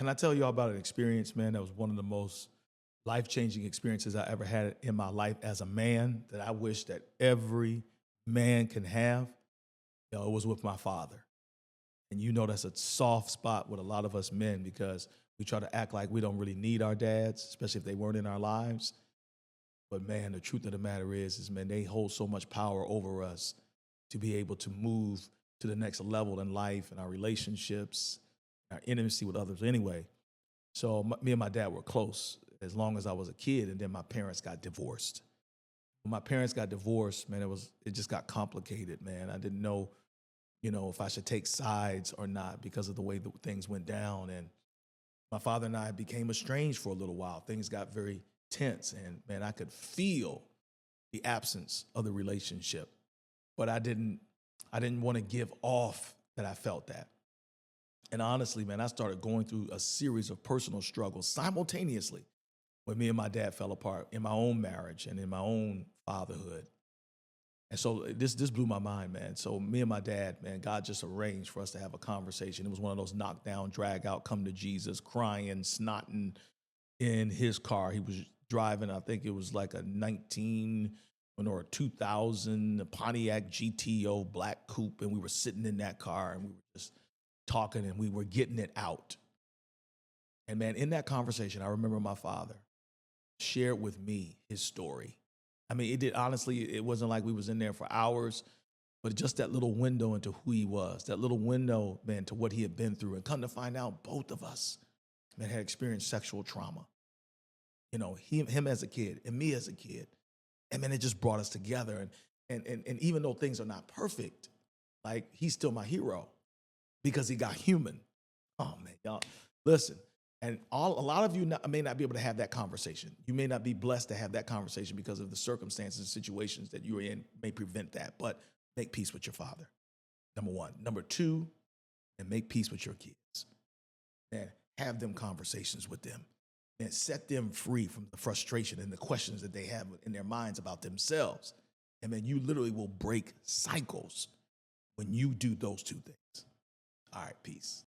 can I tell you all about an experience, man, that was one of the most life-changing experiences I ever had in my life as a man that I wish that every man can have? It was with my father. And that's a soft spot with a lot of us men because we try to act like we don't really need our dads, especially if they weren't in our lives. But man, the truth of the matter is, man, they hold so much power over us to be able to move to the next level in life and our relationships, our intimacy with others anyway. So me and my dad were close as long as I was a kid, and then my parents got divorced. When my parents got divorced, man, it just got complicated, man. I didn't know, if I should take sides or not because of the way that things went down. And my father and I became estranged for a little while. Things got very tense, and man, I could feel the absence of the relationship. But I didn't want to give off that I felt that. And honestly, man, I started going through a series of personal struggles simultaneously when me and my dad fell apart in my own marriage and in my own fatherhood. And so this blew my mind, man. So me and my dad, man, God just arranged for us to have a conversation. It was one of those knockdown, drag out, come to Jesus, crying, snotting in his car. He was driving, I think it was like a 2000 Pontiac GTO black coupe, and we were sitting in that car and we were just talking and we were getting it out. And man, in that conversation, I remember my father shared with me his story. I mean, it wasn't like we was in there for hours, but just that little window into who he was, that little window, man, to what he had been through. And come to find out, both of us, man, had experienced sexual trauma. Him as a kid and me as a kid. And man, it just brought us together. And even though things are not perfect, like he's still my hero because he got human. Oh man, y'all, listen. And a lot of you may not be able to have that conversation. You may not be blessed to have that conversation because of the circumstances and situations that you're in may prevent that. But make peace with your father, number one. Number two, and make peace with your kids. Man, have them conversations with them. And set them free from the frustration and the questions that they have in their minds about themselves. And man, you literally will break cycles when you do those two things. All right, peace.